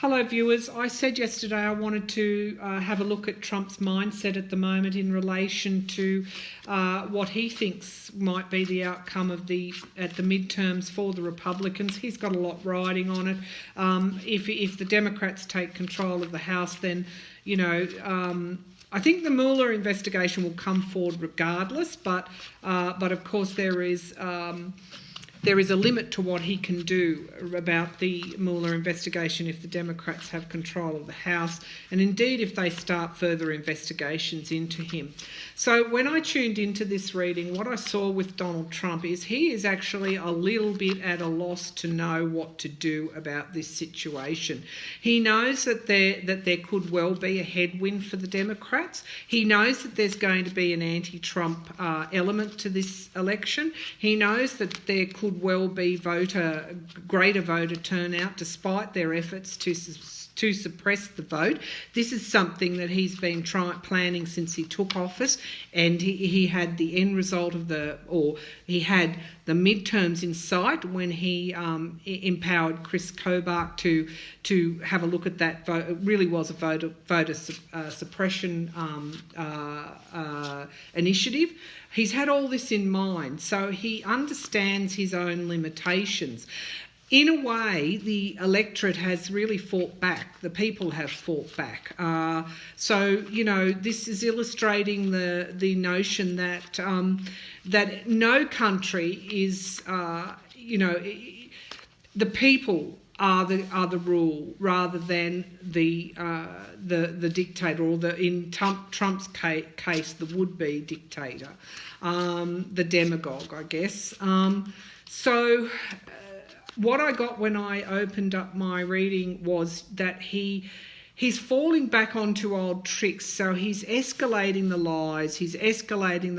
Hello viewers, I said yesterday I wanted to have a look at Trump's mindset at the moment in relation to what he thinks might be the outcome of the midterms for the Republicans. He's got a lot riding on it. If the Democrats take control of the House, then, you know, I think the Mueller investigation will come forward regardless, but of course there is a limit to what he can do about the Mueller investigation if the Democrats have control of the House, and indeed if they start further investigations into him. So when I tuned into this reading, what I saw with Donald Trump is he is actually a little bit at a loss to know what to do about this situation. He knows that there could well be a headwind for the Democrats. He knows that there's going to be an anti-Trump element to this election. He knows that there could well be greater voter turnout despite their efforts to suppress the vote. This is something that he's been planning since he took office, and he had the end result of he had the midterms in sight when he empowered Chris Kobach to have a look at that vote. It really was a voter suppression initiative. He's had all this in mind, so he understands his own limitations. In a way, the electorate has really fought back. The people have fought back. So, you know, this is illustrating the notion that that no country is, you know, the people are the rule rather than the dictator, or in Trump's case, the would-be dictator, the demagogue, I guess. What I got when I opened up my reading was that he's falling back onto old tricks. So he's escalating the lies, he's escalating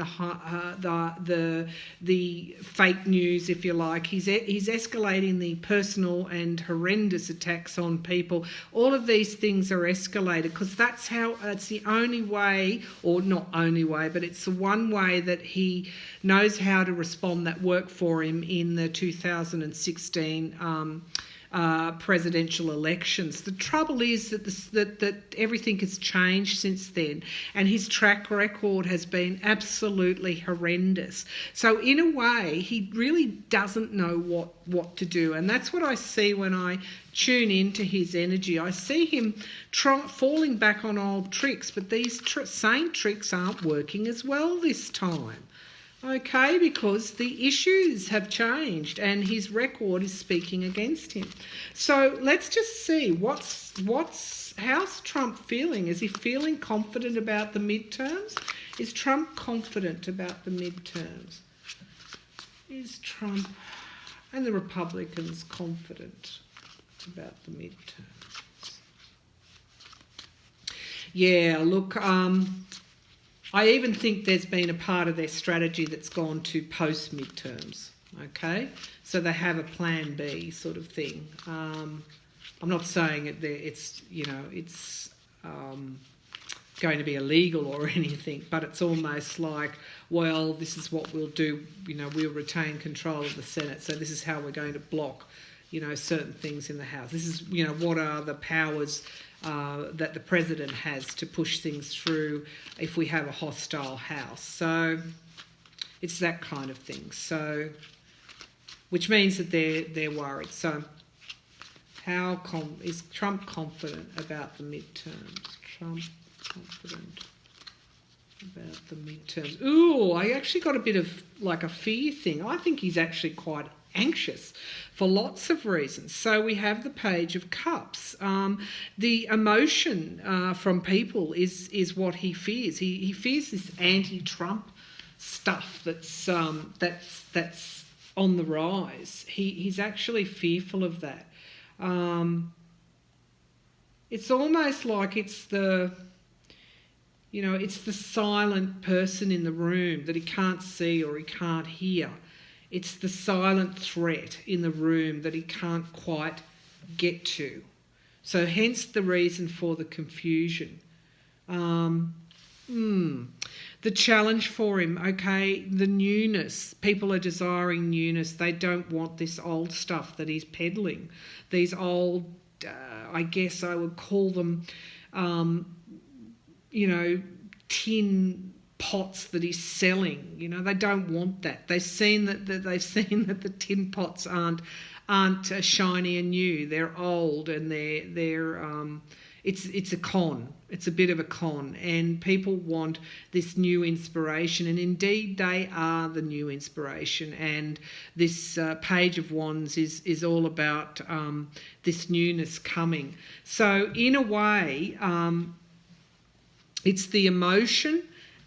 the fake news, if you like. He's escalating the personal and horrendous attacks on people. All of these things are escalated because it's the only way, or not only way, but it's the one way that he knows how to respond that worked for him in the 2016 presidential elections. The trouble is that everything has changed since then, and his track record has been absolutely horrendous. So in a way, he really doesn't know what to do, and that's what I see when I tune into his energy. I see him falling back on old tricks, but these same tricks aren't working as well this time. Okay, because the issues have changed and his record is speaking against him. So let's just see how's Trump feeling? Is he feeling confident about the midterms? Is Trump confident about the midterms? Is Trump and the Republicans confident about the midterms? Yeah, look, I even think there's been a part of their strategy that's gone to post-midterms, okay? So they have a plan B sort of thing. I'm not saying it's going to be illegal or anything, but it's almost like, well, this is what we'll do. You know, we'll retain control of the Senate, so this is how we're going to block, you know, certain things in the House. This is, you know, what are the powers that the president has to push things through if we have a hostile House. So it's that kind of thing. So, which means that they're worried. So is Trump confident about the midterms? Trump confident about the midterms. Ooh, I actually got a bit of like a fear thing. I think he's actually quite anxious for lots of reasons. So we have the Page of Cups. The emotion from people is what he fears. He fears this anti-Trump stuff that's on the rise. He's actually fearful of that. It's almost like it's the silent person in the room that he can't see or he can't hear. It's the silent threat in the room that he can't quite get to. So hence the reason for the confusion. The challenge for him, okay, the newness. People are desiring newness. They don't want this old stuff that he's peddling, these old I guess I would call them, tin pots that he's selling. They don't want that. They've seen that the tin pots aren't shiny and new. They're old, and it's a con. It's a bit of a con, and people want this new inspiration, and indeed they are the new inspiration. And this Page of Wands is all about this newness coming. So in a way, it's the emotion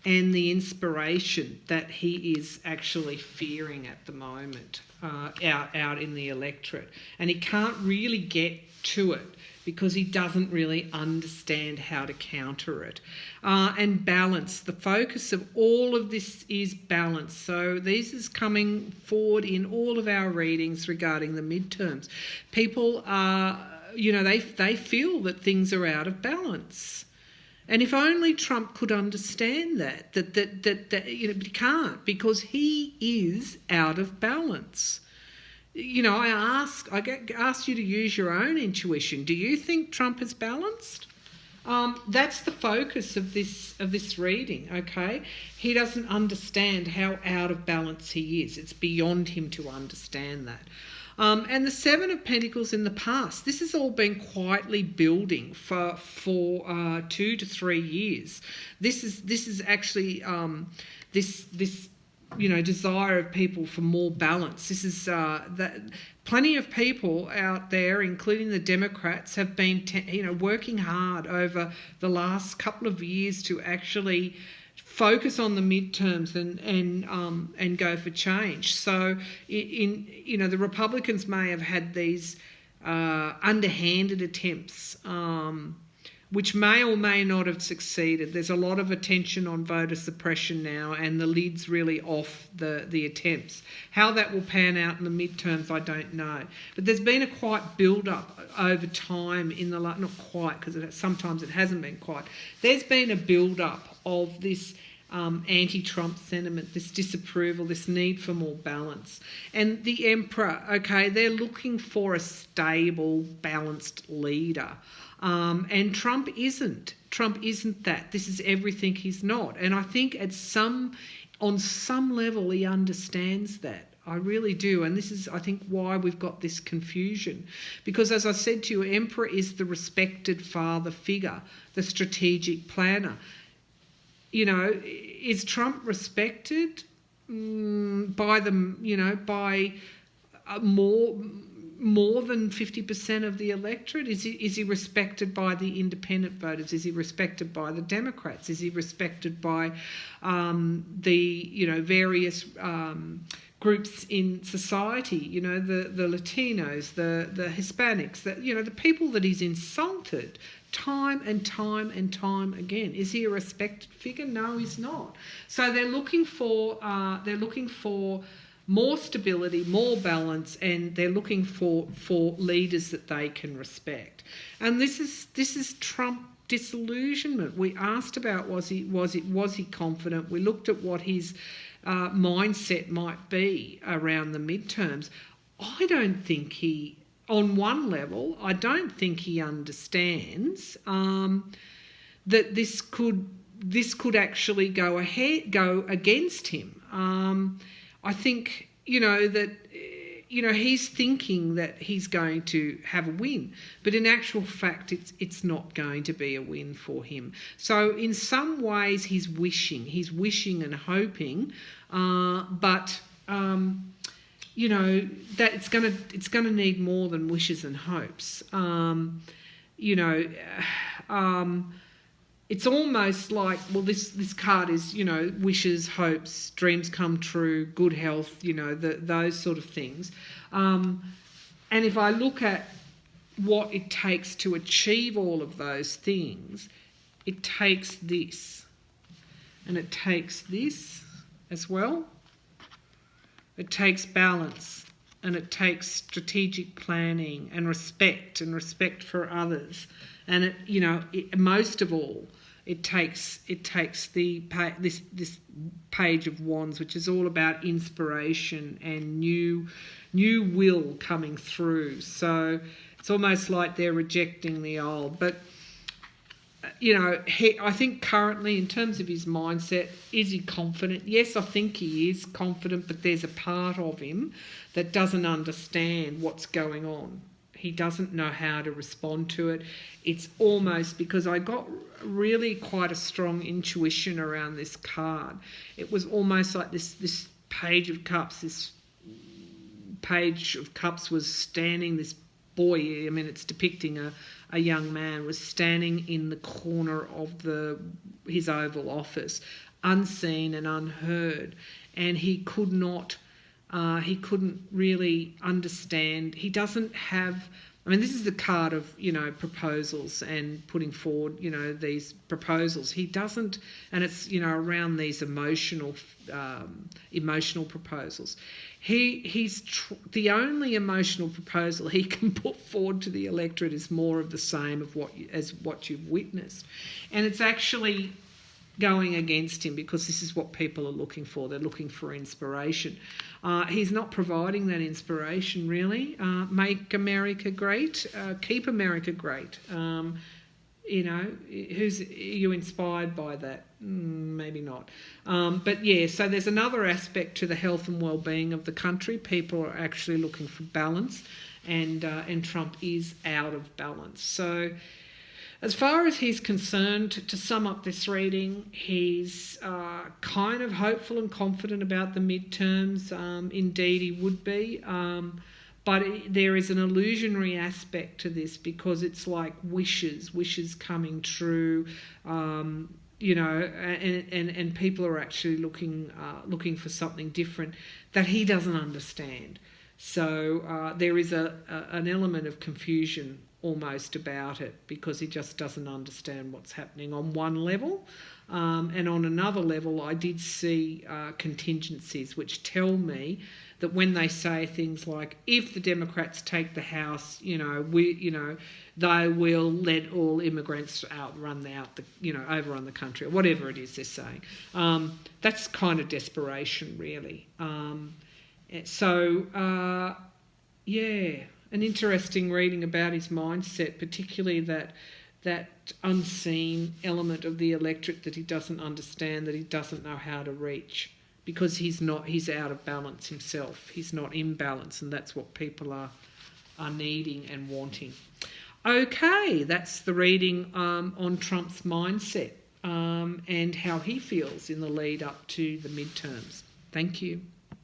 and the inspiration that he is actually fearing at the moment out in the electorate. And he can't really get to it because he doesn't really understand how to counter it. And balance. The focus of all of this is balance. So this is coming forward in all of our readings regarding the midterms. People are, they feel that things are out of balance. And if only Trump could understand that but he can't, because he is out of balance. I asked you to use your own intuition. Do you think Trump is balanced? That's the focus of this reading, okay? He doesn't understand how out of balance he is. It's beyond him to understand that. And the Seven of Pentacles in the past, this has all been quietly building for 2 to 3 years. This is actually this desire of people for more balance. This is that plenty of people out there, including the Democrats, have been working hard over the last couple of years to actually focus on the midterms and go for change. So the Republicans may have had these underhanded attempts, which may or may not have succeeded. There's a lot of attention on voter suppression now, and the lid's really off the attempts. How that will pan out in the midterms, I don't know. But there's been a quiet build-up over time not quite, because sometimes it hasn't been quite. There's been a build-up of this anti-Trump sentiment, this disapproval, this need for more balance. And the Emperor, okay, they're looking for a stable, balanced leader. And Trump isn't. Trump isn't that. This is everything he's not. And I think on some level he understands that. I really do. And this is, I think, why we've got this confusion. Because as I said to you, Emperor is the respected father figure, the strategic planner. Is Trump respected by more than 50% of the electorate? Is he respected by the independent voters? Is he respected by the Democrats? Is he respected by the various groups in society? The Latinos, the Hispanics, the people that he's insulted time and time and time again. Is he a respected figure? No, he's not. So they're looking for more stability, more balance, and they're looking for leaders that they can respect. And this is Trump disillusionment. We asked about was he confident? We looked at what his mindset might be around the midterms. I don't think he. On one level, I don't think he understands that this could actually go against him. I think that he's thinking that he's going to have a win, but in actual fact, it's not going to be a win for him. So in some ways, he's wishing and hoping, but. That it's gonna need more than wishes and hopes. It's almost like, well, this card is, wishes, hopes, dreams come true, good health, those sort of things. And if I look at what it takes to achieve all of those things, it takes this, and it takes this as well. It takes balance, and it takes strategic planning and respect for others. And most of all, it takes this Page of Wands, which is all about inspiration and new will coming through. So It's almost like they're rejecting the old. But, I think currently, in terms of his mindset, is he confident? Yes, I think he is confident, but there's a part of him that doesn't understand what's going on. He doesn't know how to respond to it. It's almost, because I got really quite a strong intuition around this card. It was almost like this Page of Cups, this Page of Cups was standing, this boy, I mean, it's depicting a young man, was standing in the corner of his Oval Office, unseen and unheard, and he couldn't really understand. He doesn't have, I mean, this is the card of, proposals and putting forward, these proposals. He doesn't, and it's, around these emotional proposals. The only emotional proposal he can put forward to the electorate is more of the same of what you've witnessed. And it's actually going against him, because this is what people are looking for. They're looking for inspiration. He's not providing that inspiration, really. Make America great, keep America great. Are you inspired by that? Maybe not. But yeah, so there's another aspect to the health and well-being of the country. People are actually looking for balance, and Trump is out of balance. So, as far as he's concerned, to sum up this reading, he's kind of hopeful and confident about the midterms. Indeed, he would be. But there is an illusionary aspect to this, because it's like wishes coming true, and people are actually looking for something different that he doesn't understand. So there is an element of confusion almost about it, because he just doesn't understand what's happening on one level. And on another level, I did see contingencies which tell me that when they say things like, if the Democrats take the House, they will let all immigrants overrun the country, or whatever it is they're saying. That's kind of desperation, really. An interesting reading about his mindset, particularly that unseen element of the electorate that he doesn't understand, that he doesn't know how to reach, because he's out of balance himself. He's not in balance, and that's what people are needing and wanting. Okay, that's the reading on Trump's mindset and how he feels in the lead up to the midterms. Thank you.